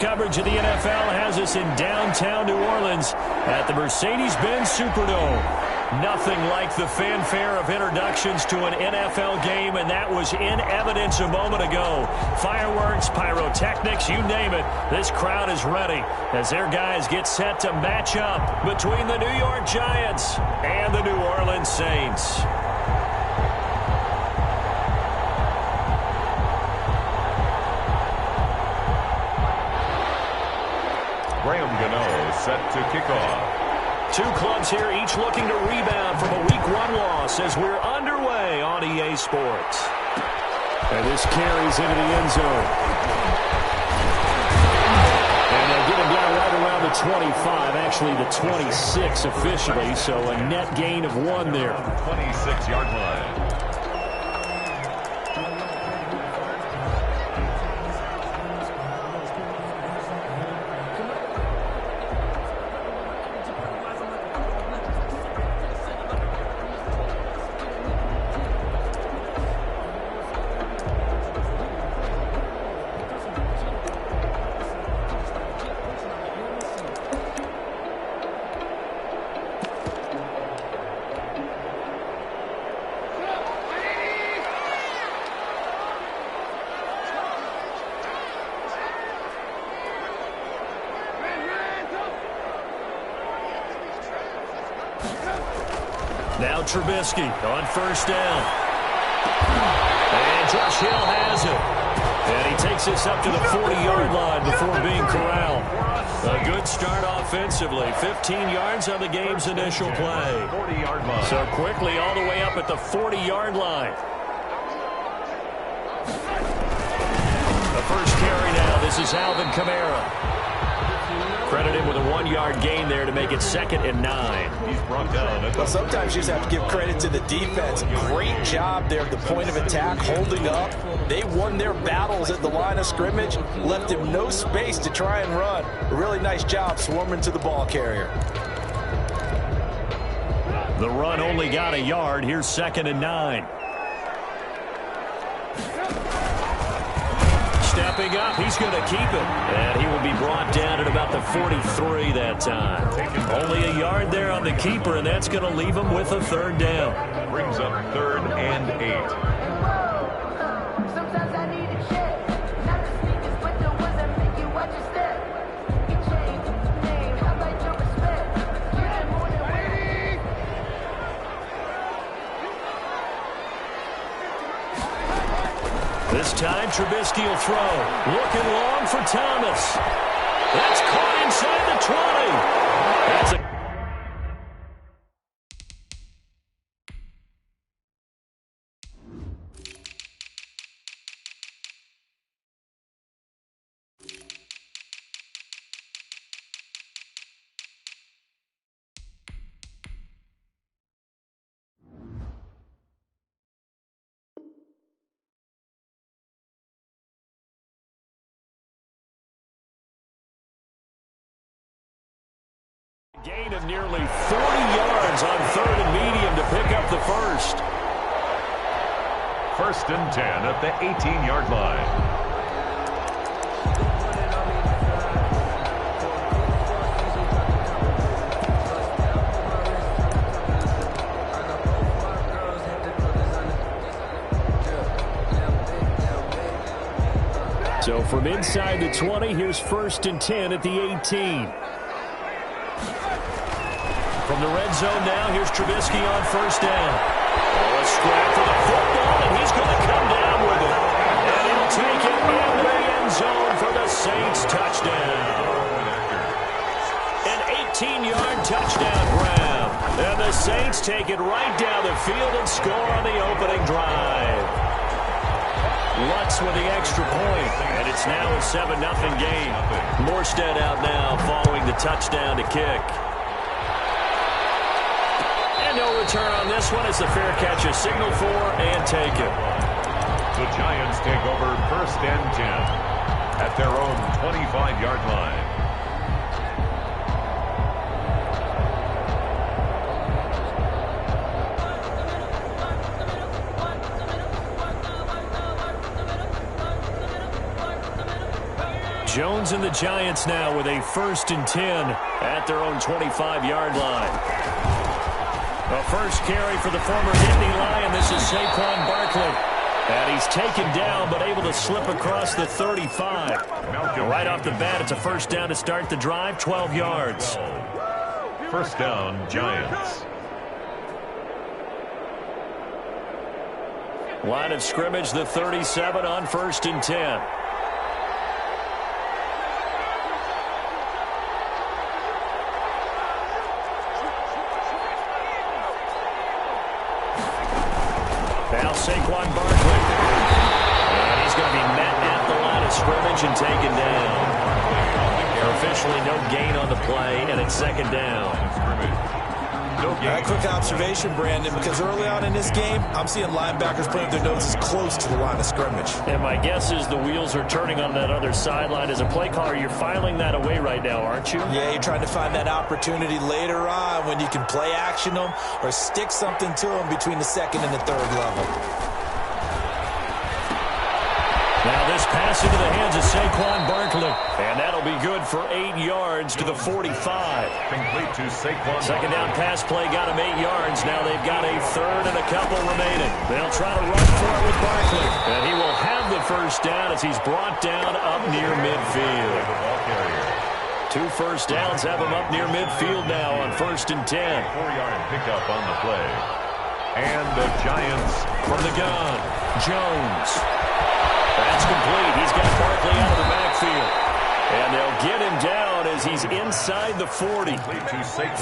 Coverage of the NFL has us in downtown New Orleans at the Mercedes-Benz Superdome. Nothing like the fanfare of introductions to an NFL game, and that was in evidence a moment ago. Fireworks, pyrotechnics, you name it. This crowd is ready as their guys get set to match up between the New York Giants and the New Orleans Saints. Graham Gano set to kick off. Two clubs here, each looking to rebound from a Week 1 loss as we're underway on EA Sports. And this carries into the end zone. And they'll get him down right around the 25, actually the 26 officially, so a net gain of 1 there. 26-yard line. Now Trubisky on first down. And Josh Hill has it. And he takes this up to the 40-yard line before being corralled. A good start offensively. 15 yards on the game's initial play. 40-yard line. So quickly all the way up at the 40-yard line. The first carry now. This is Alvin Kamara. Credited with a 1-yard gain there to make it 2nd and 9. He's brought down. Well, sometimes you just have to give credit to the defense. Great job there at the point of attack, holding up. They won their battles at the line of scrimmage, left him no space to try and run. A really nice job swarming to the ball carrier. The run only got a yard. Here's 2nd and 9. Stepping up, he's going to keep it. And he will be brought down at about the 43 that time. Only a yard there on the keeper, and that's going to leave him with a 3rd down. Brings up 3rd and 8. This time, Trubisky will throw. Looking long for Thomas. That's caught inside the 20. That's a gain of nearly 40 yards on 3rd and medium to pick up the first. 1st and 10 at the 18-yard line. So from inside the 20, here's 1st and 10 at the 18. From the red zone now, here's Trubisky on first down. Oh, a scrap for the football, and he's going to come down with it. And he'll take it into the end zone for the Saints touchdown. An 18-yard touchdown grab. And the Saints take it right down the field and score on the opening drive. Lutz with the extra point, and it's now a 7-0 game. Morstead out now following the touchdown to kick. No return on this one. It's a fair catch, a signal for, and take it. The Giants take over 1st and 10 at their own 25-yard line. Jones Browns and the Giants now with a 1st and 10 at their own 25-yard line. The first carry for the former Nittany Lion. This is Saquon Barkley. And he's taken down, but able to slip across the 35. Right off the bat, it's a first down to start the drive, 12 yards. First down, Giants. Line of scrimmage, the 37 on 1st and 10. Now Saquon Barkley. And he's going to be met at the line of scrimmage and taken down. Officially no gain on the play, and it's 2nd down. Quick observation, Brandon, because early on in this game, I'm seeing linebackers putting their noses close to the line of scrimmage. And my guess is the wheels are turning on that other sideline. As a play caller, you're filing that away right now, aren't you? Yeah, you're trying to find that opportunity later on when you can play action them or stick something to them between the 2nd and the 3rd level. Now this pass into the hands of Saquon Barkley. And that'll be good for 8 yards to the 45. Complete to Saquon. 2nd down pass play got him 8 yards. Now they've got a 3rd and a couple remaining. They'll try to run for it with Barkley. And he will have the first down as he's brought down up near midfield. 2 first downs have him up near midfield now on 1st and 10. 4-yard pickup on the play. And the Giants from the gun. Jones. That's complete. He's got Barkley out of the backfield. And they'll get him down as he's inside the 40.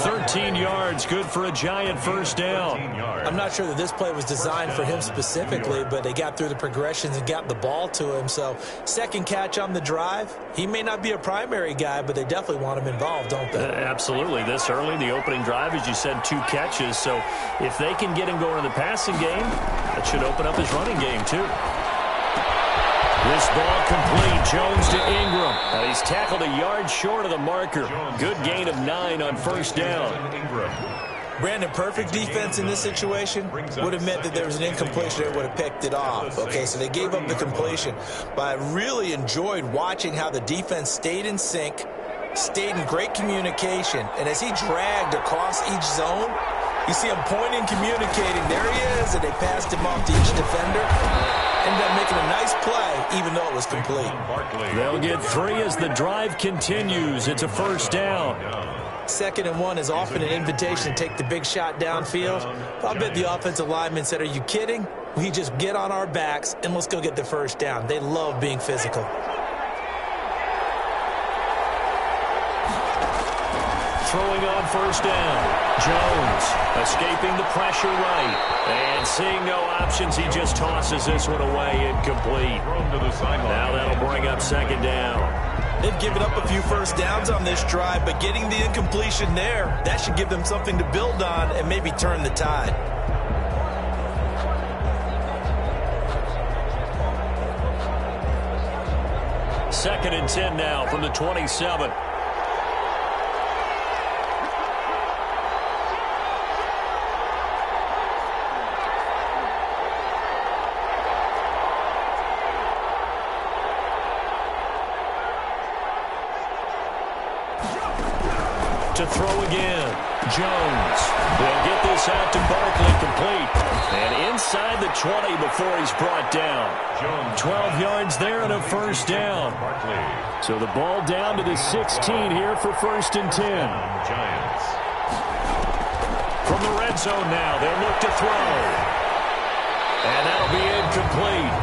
13 yards, good for a Giant first down. I'm not sure that this play was designed for him specifically, but they got through the progressions and got the ball to him. So 2nd catch on the drive. He may not be a primary guy, but they definitely want him involved, don't they? Absolutely. This early, the opening drive, as you said, 2 catches. So if they can get him going in the passing game, that should open up his running game too. This ball complete. Jones to Ingram. And he's tackled a yard short of the marker. Good gain of 9 on 1st down. Brandon, perfect defense in this situation would have meant that there was an incompletion that would have picked it off. Okay, so they gave up the completion. But I really enjoyed watching how the defense stayed in sync, stayed in great communication. And as he dragged across each zone, you see him pointing, communicating. There he is, and they passed him off to each defender. Ended up making a nice play, even though it was complete. They'll get 3 as the drive continues. It's a first down. 2nd and 1 is often an invitation to take the big shot downfield. I bet the offensive lineman said, are you kidding? We just get on our backs and let's go get the first down. They love being physical. Throwing on first down. Jones escaping the pressure right. And seeing no options, he just tosses this one away, incomplete. Now that'll bring up 2nd down. They've given up a few first downs on this drive, but getting the incompletion there, that should give them something to build on and maybe turn the tide. Second and 10 now from the 27. To throw again. Jones. They'll get this out to Barkley, complete. And inside the 20 before he's brought down. 12 yards there and a first down. So the ball down to the 16 here for 1st and 10. Giants. From the red zone now, they'll look to throw. And that'll be incomplete.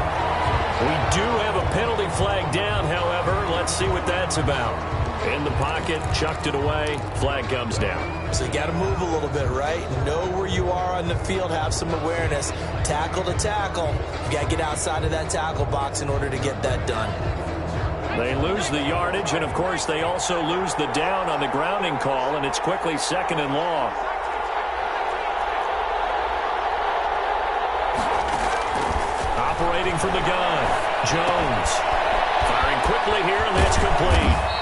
We do have a penalty flag down, however. Let's see what that's about. In the pocket, chucked it away, flag comes down. So you got to move a little bit, right? Know where you are on the field, have some awareness. Tackle to tackle. You got to get outside of that tackle box in order to get that done. They lose the yardage, and of course they also lose the down on the grounding call, and it's quickly 2nd and long. Operating from the gun, Jones. Firing quickly here, and that's complete.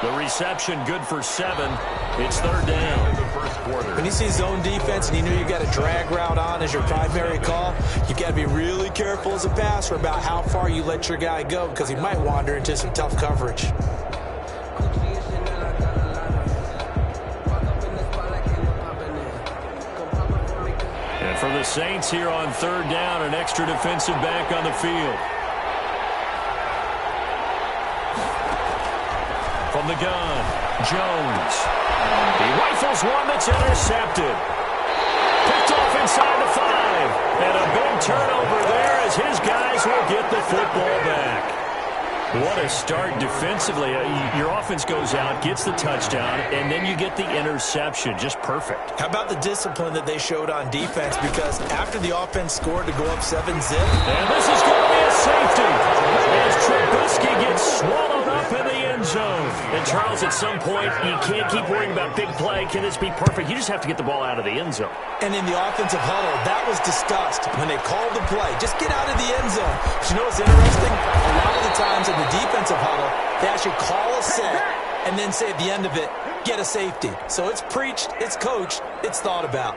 The reception good for 7. It's 3rd down. quarter. When you see zone defense and you know you got a drag route on as your primary call, you got to be really careful as a passer about how far you let your guy go because he might wander into some tough coverage. And for the Saints here on third down, an extra defensive back on the field. From the gun, Jones. He rifles one that's intercepted. Picked off inside the 5. And a big turnover there as his guys will get the football back. What a start defensively. Your offense goes out, gets the touchdown, and then you get the interception. Just perfect. How about the discipline that they showed on defense? Because after the offense scored to go up 7-zip. And this is going to be a safety as Trubisky gets swallowed up in the end zone. And Charles, at some point, you can't keep worrying about big play. Can this be perfect? You just have to get the ball out of the end zone. And in the offensive huddle, that was discussed when they called the play. Just get out of the end zone. But you know what's interesting? A lot of the times in the defensive huddle, they actually call a set and then say at the end of it, get a safety. So it's preached, it's coached, it's thought about.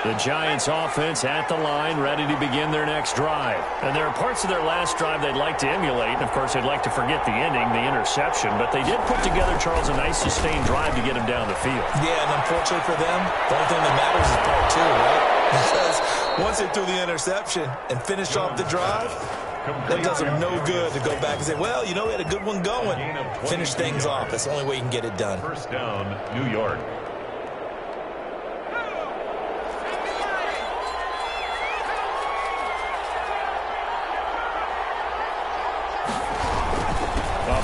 The Giants offense at the line, ready to begin their next drive. And there are parts of their last drive they'd like to emulate. And, of course, they'd like to forget the ending, the interception. But they did put together, Charles, a nice sustained drive to get him down the field. Yeah, and unfortunately for them, the only thing that matters is part 2, right? Because once they threw the interception and finished off the drive, that does them no good to go back and say, well, you know, we had a good one going. Finish things off. That's the only way you can get it done. First down, New York.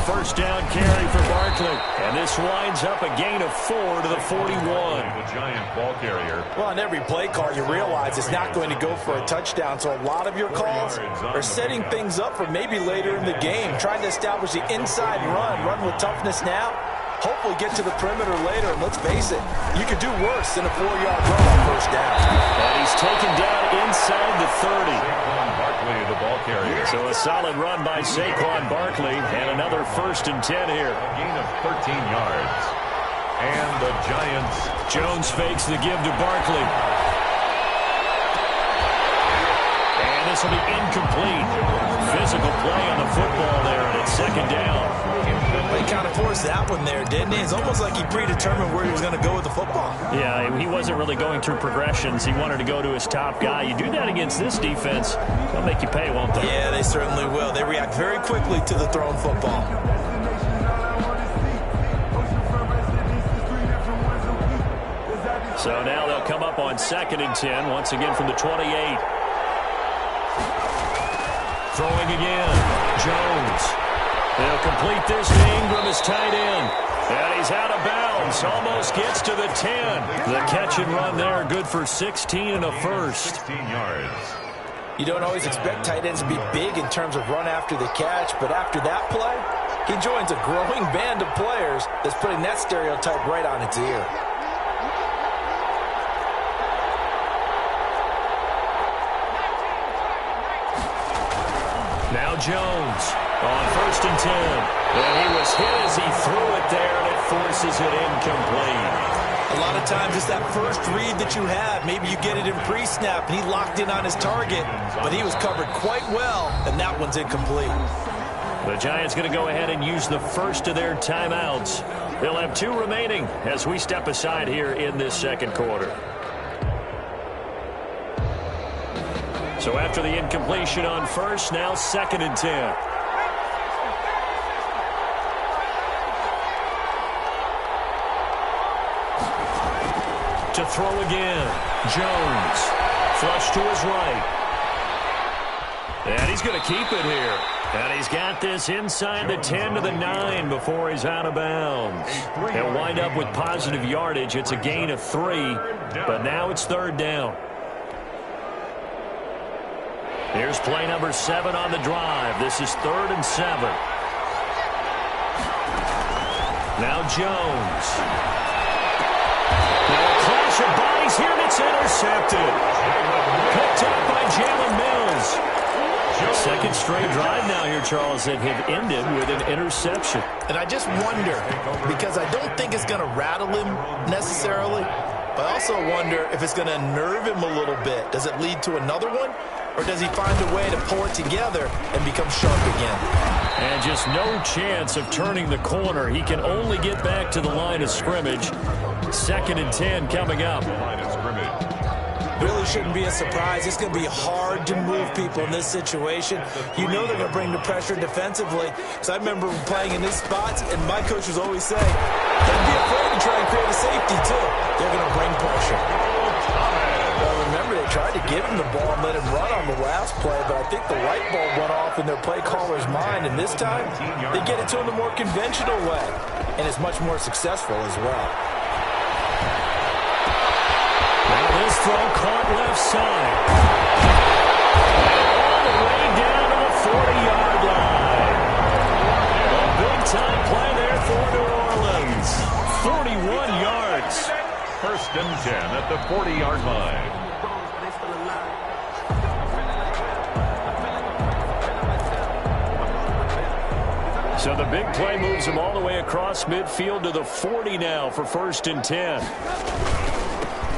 First down carry for Barkley. And this winds up a gain of 4 to the 41. The Giant ball carrier. Well, on every play call, you realize it's not going to go for a touchdown. So a lot of your calls are setting things up for maybe later in the game, trying to establish the inside run with toughness now. Hopefully get to the perimeter later. And let's face it, you could do worse than a 4-yard run on first down. And he's taken down inside the 30. Saquon Barkley, the ball carrier. So a solid run by Saquon Barkley, and another 1st and 10 here. A gain of 13 yards. And the Giants. Jones fakes the give to Barkley. And this will be incomplete. Physical play on the football there, and it's 2nd down. He kind of forced that one there, didn't he? It's almost like he predetermined where he was going to go with the football. Yeah, he wasn't really going through progressions. He wanted to go to his top guy. You do that against this defense, they'll make you pay, won't they? Yeah, they certainly will. They react very quickly to the thrown football. So now they'll come up on 2nd and 10, once again from the 28. Throwing again, Jones. They'll complete this to Ingram as tight end. And he's out of bounds. Almost gets to the 10. The catch and run there, good for 16 and a first. 16 yards. You don't always expect tight ends to be big in terms of run after the catch, but after that play, he joins a growing band of players that's putting that stereotype right on its ear. Now Jones on 1st and 10. And he was hit as he threw it there, and it forces it incomplete. A lot of times it's that first read that you have. Maybe you get it in pre-snap, and he locked in on his target, but he was covered quite well, and that one's incomplete. The Giants going to go ahead and use the first of their timeouts. They'll have 2 remaining as we step aside here in this 2nd quarter. So after the incompletion on 1st, now 2nd and 10. To throw again, Jones. Flush to his right. And he's going to keep it here. And he's got this inside the 10 to the 9 before he's out of bounds. He'll wind up with positive yardage. It's a gain of 3, but now it's 3rd down. Here's play number 7 on the drive. This is 3rd and 7. Now Jones. Now a clash of bodies here, and it's intercepted. Picked up by Jalen Mills. Second straight drive now here, Charles, that have ended with an interception. And I just wonder, because I don't think it's going to rattle him necessarily, but I also wonder if it's going to nerve him a little bit. Does it lead to another one? Or does he find a way to pull it together and become sharp again? And just no chance of turning the corner. He can only get back to the line of scrimmage. 2nd and 10 coming up. Really shouldn't be a surprise. It's going to be hard to move people in this situation. You know they're going to bring the pressure defensively. Because I remember playing in these spots, and my coaches always say, don't be afraid to try and create a safety, too. They're going to bring pressure. Well, remember, they tried to give him the ball and let him run on the last play, but I think the light bulb went off in their play caller's mind, and this time, they get it to him the more conventional way, and it's much more successful as well. Now this throw caught left side. All the way down to the 40-yard line. A big-time play there for New Orleans. 41 yards. 1st and 10 at the 40-yard line. So the big play moves him all the way across midfield to the 40 now for 1st and 10.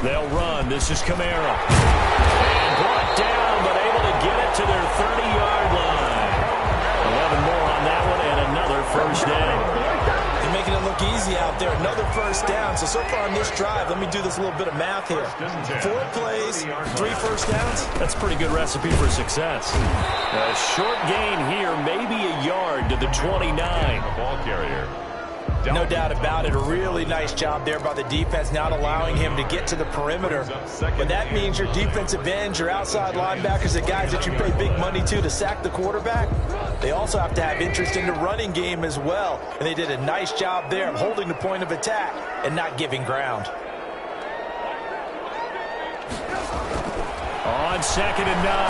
They'll run. This is Kamara. And brought down, but able to get it to their 30-yard line. 11 more on that one, and another first down. They're making it look easy out there. Another first down. So far on this drive, let me do this little bit of math here. 4 plays, 3 first downs. That's a pretty good recipe for success. A short gain here, maybe a yard to the 29. Ball carrier. No doubt about it. A really nice job there by the defense, not allowing him to get to the perimeter. But that means your defensive ends, your outside linebackers, the guys that you pay big money to sack the quarterback, they also have to have interest in the running game as well. And they did a nice job there of holding the point of attack and not giving ground. On 2nd and 9,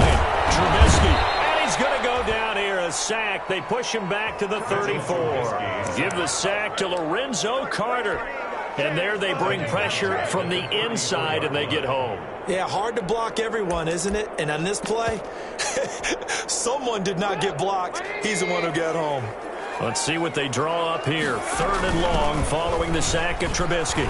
Trubisky. He's going to go down here, a sack. They push him back to the 34. Give the sack to Lorenzo Carter. And there they bring pressure from the inside, and they get home. Yeah, hard to block everyone, isn't it? And on this play, someone did not get blocked. He's the one who got home. Let's see what they draw up here. 3rd and long following the sack of Trubisky.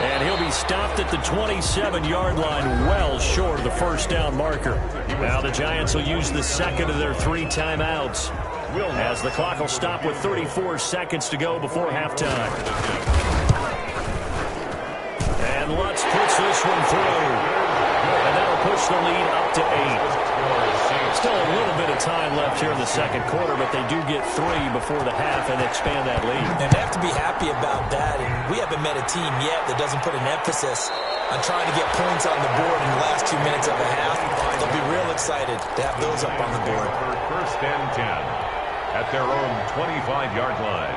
And he'll be stopped at the 27-yard line, well short of the first down marker. Now the Giants will use the 2nd of their 3 timeouts, as the clock will stop with 34 seconds to go before halftime. And Lutz puts this one through. And that'll push the lead up to 8. Still a little bit of time left here in the 2nd quarter, but they do get 3 before the half and expand that lead. And they have to be happy about that. And we haven't met a team yet that doesn't put an emphasis on trying to get points on the board in the last 2 minutes of a half. They'll be real excited to have those up on the board. 1st and 10 at their own 25-yard line.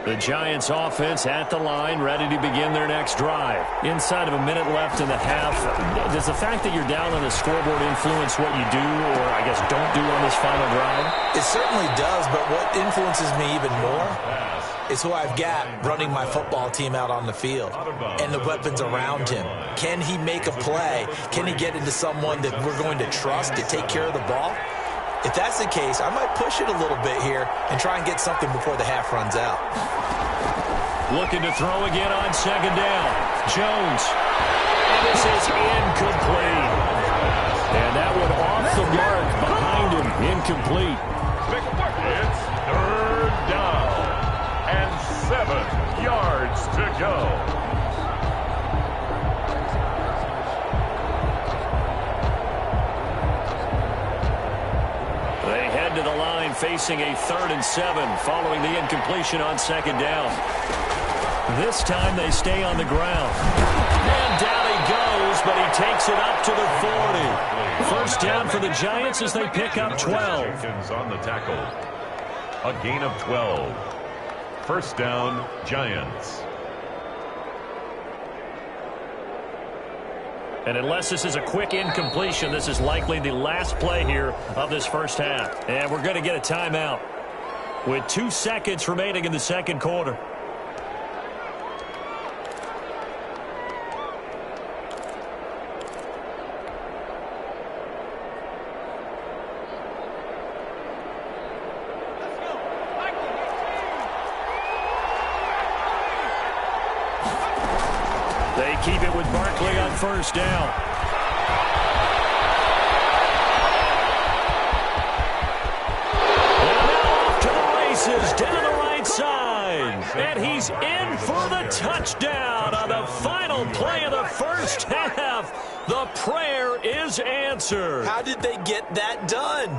The Giants offense at the line, ready to begin their next drive. Inside of a minute left in the half, does the fact that you're down on the scoreboard influence what you do, or I guess don't do on this final drive? It certainly does, but what influences me even more is who I've got running my football team out on the field and the weapons around him. Can he make a play? Can he get into someone that we're going to trust to take care of the ball? If that's the case, I might push it a little bit here and try and get something before the half runs out. Looking to throw again on 2nd down. Jones. And this is incomplete. And that one off the mark behind him. Incomplete. It's 3rd down and 7 yards to go. To the line facing a 3rd and 7 following the incompletion on 2nd down. This time they stay on the ground. And down he goes, but he takes it up to the 40. First down for the Giants as they pick up 12. On the tackle. A gain of 12. First down, Giants. And unless this is a quick incompletion, this is likely the last play here of this first half. And we're going to get a timeout. with 2 seconds remaining in the second quarter. They keep it with Barkley on first down. And now off to the races down the right side. And he's in for the touchdown on the final play of the first half. The prayer is answered. How did they get that done?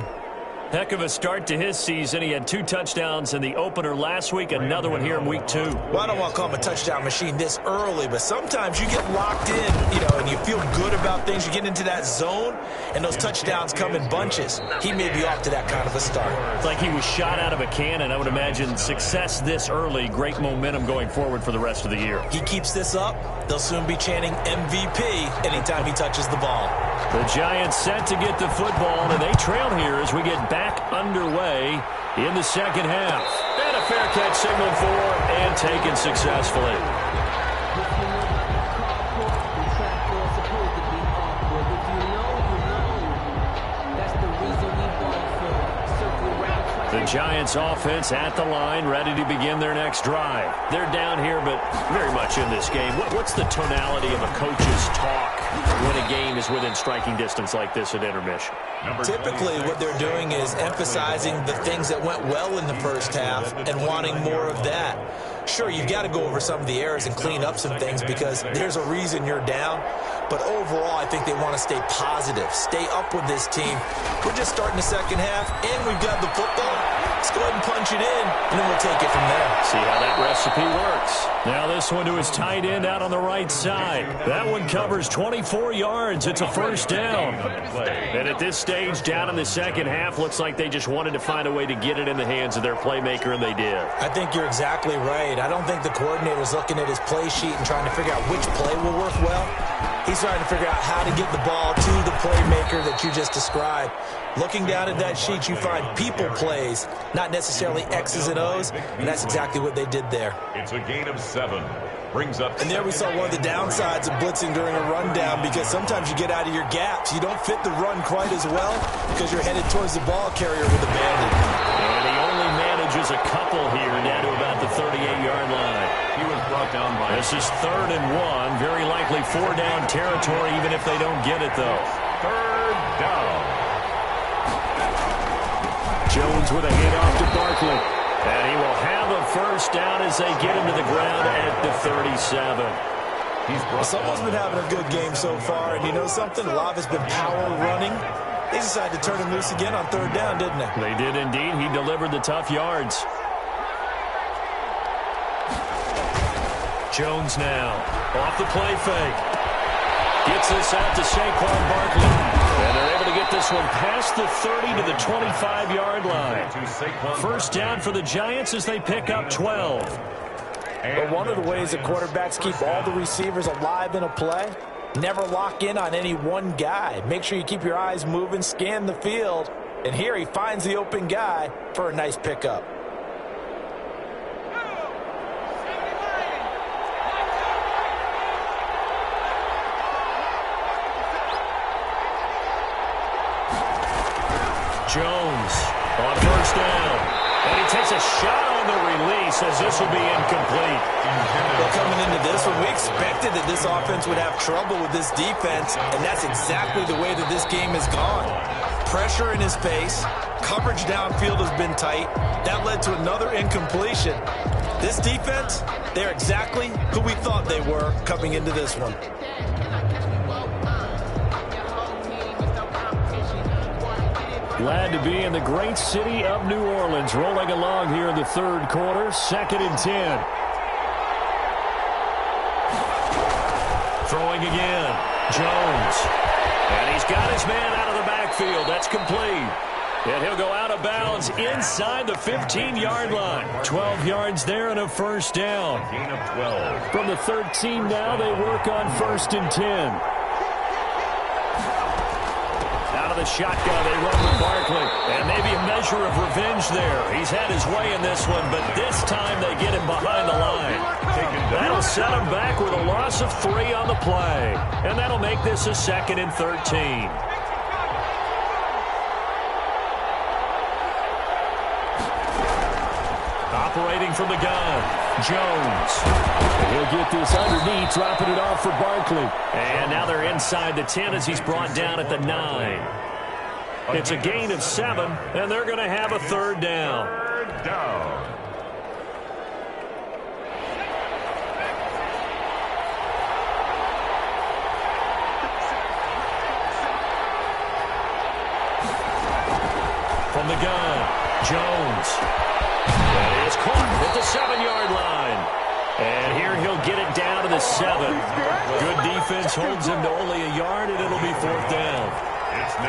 Heck of a start to his season. He had 2 touchdowns in the opener last week, another one here in week 2. Well, I don't want to call him a touchdown machine this early, but sometimes you get locked in, and you feel good about things. You get into that zone, and those touchdowns come in bunches. He may be off to that kind of a start. It's like he was shot out of a cannon. I would imagine success this early, great momentum going forward for the rest of the year. He keeps this up, they'll soon be chanting MVP anytime he touches the ball. The Giants set to get the football, and they trail here as we get back underway in the second half. And a fair catch signaled for and taken successfully. The Giants offense at the line, ready to begin their next drive. They're down here, but very much in this game. What's the tonality of a coach's talk when a game is within striking distance like this at intermission? Typically, what they're doing is emphasizing the things that went well in the first half and wanting more of that. Sure, you've got to go over some of the errors and clean up some things because there's a reason you're down. But overall, I think they want to stay positive, stay up with this team. We're just starting the second half, and we've got the football. Let's go ahead and punch it in, and then we'll take it from there. See how that recipe works. Now this one to his tight end out on the right side. That one covers 24 yards. It's a first down. And at this stage, down in the second half, looks like they just wanted to find a way to get it in the hands of their playmaker, and they did. I think you're exactly right. I don't think the coordinator's looking at his play sheet and trying to figure out which play will work well. He's trying to figure out how to get the ball to the playmaker that you just described. Looking down at that sheet, you find people plays, not necessarily X's and O's, and that's exactly what they did there. It's a gain of 7. Brings up. And there we saw one of the downsides of blitzing during a rundown because sometimes you get out of your gaps. You don't fit the run quite as well because you're headed towards the ball carrier with a bandit. And he only manages a couple here down to about the 38-yard line. He was brought down by. This is 3rd and 1. Very likely 4-down territory even if they don't get it, though. 3rd down. Jones with a handoff to Barkley. And he will have a first down as they get him to the ground at the 37. Someone's been having a good game so far, and you know something? A lot has been power running. They decided to turn him loose again on 3rd down, didn't they? They did indeed. He delivered the tough yards. Jones now off the play fake. Gets this out to Saquon Barkley. And they're able to get this one past the 30 to the 25-yard line. First down for the Giants as they pick up 12. But one of the ways that quarterbacks keep all the receivers alive in a play, never lock in on any one guy. Make sure you keep your eyes moving, scan the field. And here he finds the open guy for a nice pickup. Jones on first down. And he takes a shot on the release as this will be incomplete. Well, coming into this one, we expected that this offense would have trouble with this defense, and that's exactly the way that this game has gone. Pressure in his face. Coverage downfield has been tight. That led to another incompletion. This defense, they're exactly who we thought they were coming into this one. Glad to be in the great city of New Orleans, rolling along here in the 3rd quarter, 2nd and 10. Throwing again, Jones. And he's got his man out of the backfield. That's complete. And he'll go out of bounds inside the 15-yard line. 12 yards there and a first down. Gain of 12. From the 13 now, they work on 1st and 10. Out of the shotgun, they run with Barkley. And maybe a measure of revenge there. He's had his way in this one, but this time they get him behind the line. That'll set him back with a loss of 3 on the play. And that'll make this a 2nd and 13. Operating from the gun, Jones. He'll get this underneath, dropping it off for Barkley. And now they're inside the 10 as he's brought down at the 9. It's a gain of 7, and they're going to have a 3rd down. Third down. From the gun, Jones. That is caught at the 7-yard line. And here he'll get it down to the 7. Good defense holds him to only a yard, and it'll be 4th down.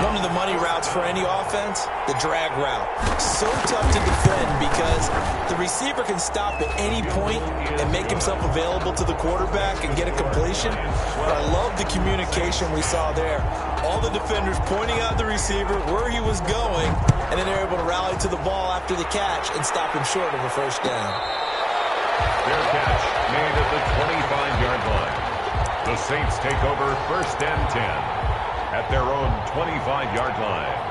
One of the money routes for any offense, the drag route. So tough to defend because the receiver can stop at any point and make himself available to the quarterback and get a completion. But I love the communication we saw there. All the defenders pointing out the receiver, where he was going, and then they're able to rally to the ball after the catch and stop him short of a 1st down. Fair catch made at the 25-yard line. The Saints take over 1st and 10 at their own 25-yard line.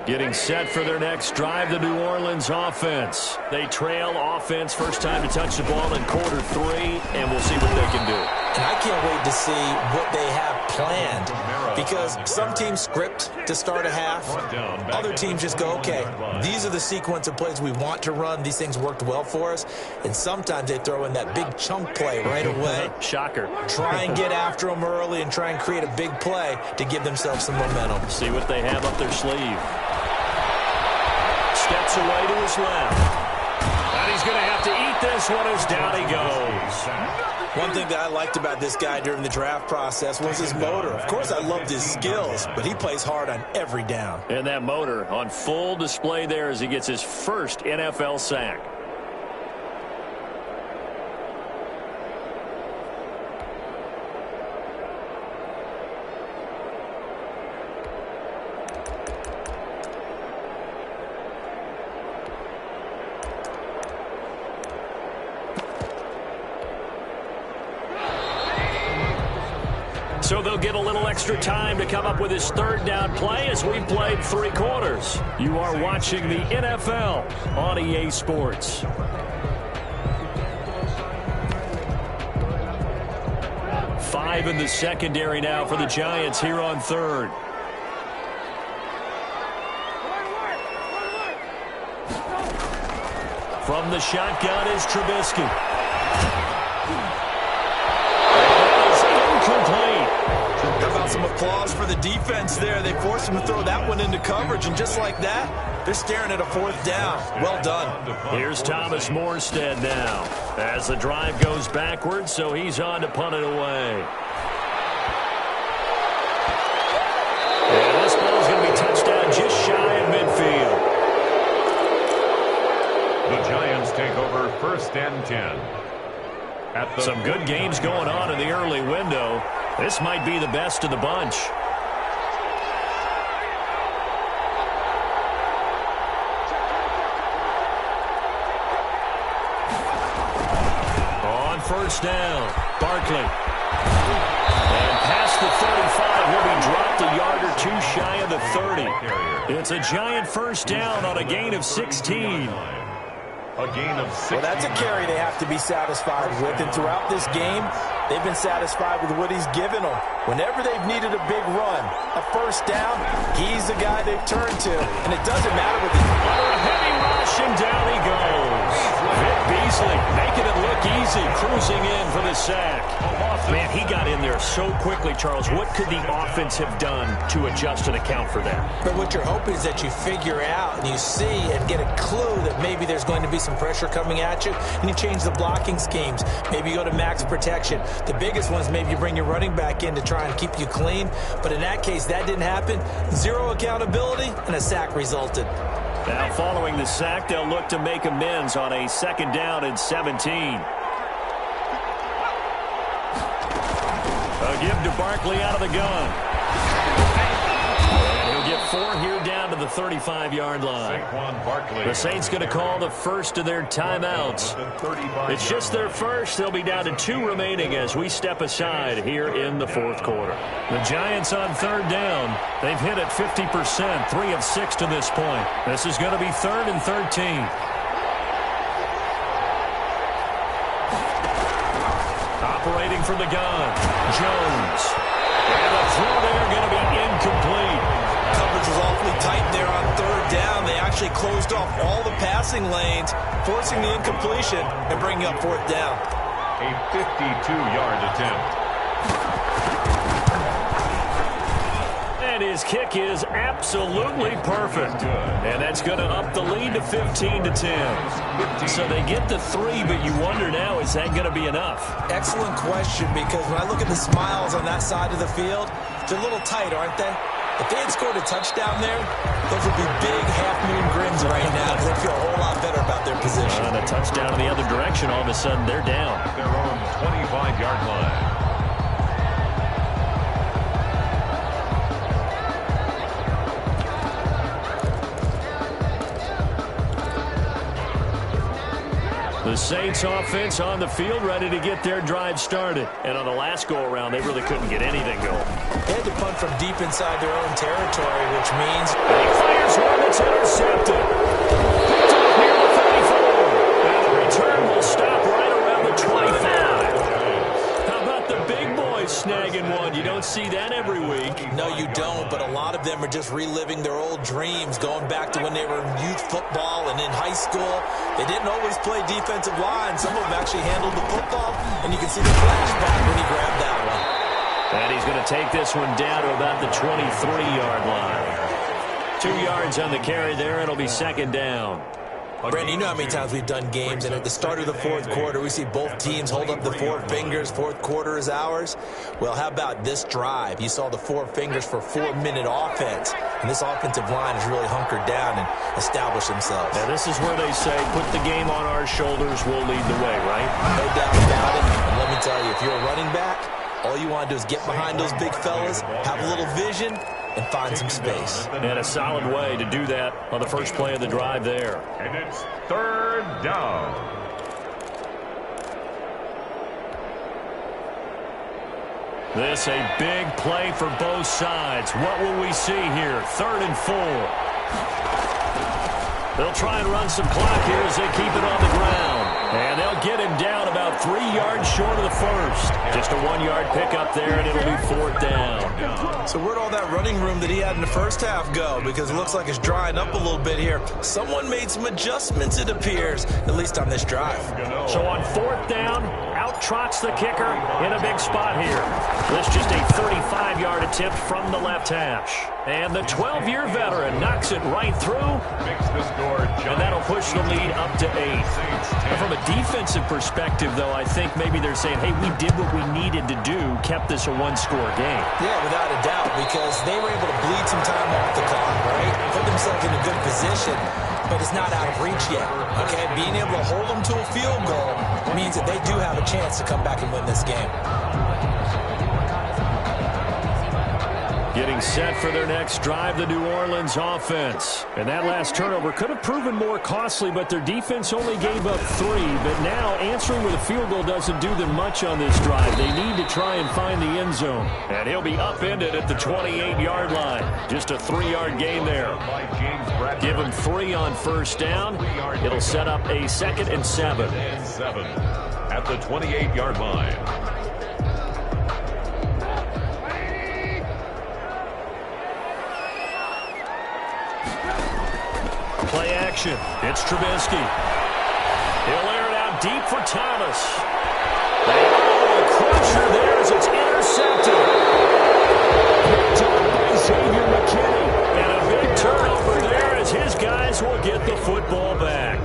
Getting set for their next drive, the New Orleans offense. They trail offense, first time to touch the ball in quarter 3, and we'll see what they can do. And I can't wait to see what they have planned because some teams script to start a half. Other teams just go, okay, these are the sequence of plays we want to run. These things worked well for us. And sometimes they throw in that big chunk play right away. Shocker. Try and get after them early and try and create a big play to give themselves some momentum. See what they have up their sleeve. Steps away to his left. And he's going to have to eat this one as down he goes. One thing that I liked about this guy during the draft process was his motor. Of course, I loved his skills, but he plays hard on every down. And that motor on full display there as he gets his first NFL sack. So they'll get a little extra time to come up with his 3rd down play as we've played 3 quarters. You are watching the NFL on EA Sports. Five in the secondary now for the Giants here on 3rd. From the shotgun is Trubisky. Incomplete. How about some applause for the defense there? They forced him to throw that one into coverage, and just like that, they're staring at a 4th down. Well done. Here's Thomas Morstead now as the drive goes backwards, so he's on to punt it away. And this ball's going to be touched down just shy of midfield. The Giants take over 1st and 10. Some good games going on in the early window. This might be the best of the bunch. On 1st down, Barkley. And past the 35, he'll be dropped a yard or 2 shy of the 30. It's a Giant 1st down on a gain of 16. A gain of 6. Well, that's a carry they have to be satisfied with. And throughout this game, they've been satisfied with what he's given them. Whenever they've needed a big run, a 1st down, he's the guy they've turned to. And it doesn't matter what the... A heavy rush, and down he goes. Beasley making it look easy, cruising in for the sack. Man, he got in there so quickly, Charles. What could the offense have done to adjust and account for that? But what you're hoping is that you figure out and you see and get a clue that maybe there's going to be some pressure coming at you, and you change the blocking schemes. Maybe you go to max protection. The biggest one is maybe you bring your running back in to try and keep you clean. But in that case, that didn't happen. Zero accountability, and a sack resulted. Now, following the sack, they'll look to make amends on a 2nd down and 17. A give to Barkley out of the gun. And he'll get 4 here down to the 35-yard line. The Saints going to call the first of their timeouts. It's just their first. They'll be down to 2 remaining as we step aside here in the 4th quarter. The Giants on 3rd down. They've hit it 50%, 3 of 6 to this point. This is going to be 3rd and 13. Operating from the gun, Jones. And the throw there going to be incomplete. Coverage was awfully tight there on 3rd down. They actually closed off all the passing lanes, forcing the incompletion and bringing up 4th down. A 52-yard attempt. And his kick is absolutely perfect. And that's going to up the lead to 15-10. So they get the 3, but you wonder now, is that going to be enough? Excellent question, because when I look at the smiles on that side of the field, they're a little tight, aren't they? If they had scored a touchdown there, those would be big half-moon grins right now, because they feel a whole lot better about their position. And a touchdown in the other direction, all of a sudden they're down. Their own 25-yard line. The Saints offense on the field, ready to get their drive started. And on the last go-around, they really couldn't get anything going. They had to punt from deep inside their own territory, which means... He fires one that's intercepted. Picked up near the 34. And the return will stop right around the 25. How about the big boys snagging one? You don't see that every week. No, you don't, but a lot of them are just reliving their old dreams, going back to when they were in youth football and in high school. They didn't always play defensive line. Some of them actually handled the football, and you can see the flashback when he grabbed that one. And he's going to take this one down to about the 23-yard line. 2 yards on the carry there. It'll be 2nd down. Brandon, you know how many times we've done games, and at the start of the 4th quarter, we see both teams hold up the 4 fingers. 4th quarter is ours. Well, how about this drive? You saw the 4 fingers for 4-minute offense, and this offensive line has really hunkered down and established themselves. Now, this is where they say, put the game on our shoulders, we'll lead the way, right? No doubt about it. And let me tell you, if you're a running back, all you want to do is get behind those big fellas, have a little vision, and find some space. And a solid way to do that on the first play of the drive there. And it's 3rd down. This a big play for both sides. What will we see here? 3rd and 4. They'll try and run some clock here as they keep it on the ground. And they'll get him down about 3 yards short of the first. Just a 1-yard pickup there, and it'll be 4th down. So where'd all that running room that he had in the first half go? Because it looks like it's drying up a little bit here. Someone made some adjustments, it appears, at least on this drive. So on 4th down, out trots the kicker in a big spot here. This just a 35-yard attempt from the left hash. And the 12-year veteran knocks it right through. And that'll push the lead up to 8. And from a defensive perspective, though, I think maybe they're saying, hey, we did what we needed to do, kept this a 1-score game. Yeah, without a doubt, because they were able to bleed some time off the clock, right? Put themselves in a good position, but it's not out of reach yet, okay? Being able to hold them to a field goal means that they do have a chance to come back and win this game. Getting set for their next drive, the New Orleans offense. And that last turnover could have proven more costly, but their defense only gave up 3. But now answering with a field goal doesn't do them much on this drive. They need to try and find the end zone. And he'll be upended at the 28-yard line. Just a 3-yard gain there. Give him 3 on 1st down. It'll set up a 2nd and 7. At the 28-yard line. Play action. It's Trubisky. He'll air it out deep for Thomas. Oh, a crusher there as it's intercepted. Picked up by Xavier McKinney. And a big turnover there as his guys will get the football back.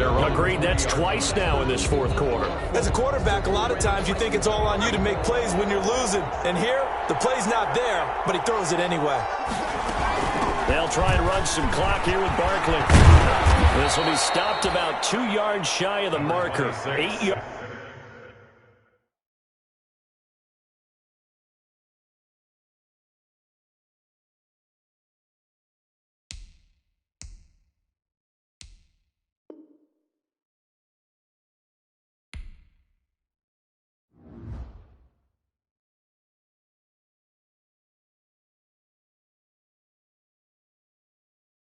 Agreed, that's twice now in this fourth quarter. As a quarterback, a lot of times you think it's all on you to make plays when you're losing. And here, the play's not there, but he throws it anyway. They'll try and run some clock here with Barkley. This will be stopped about 2 yards shy of the marker. 8 yards.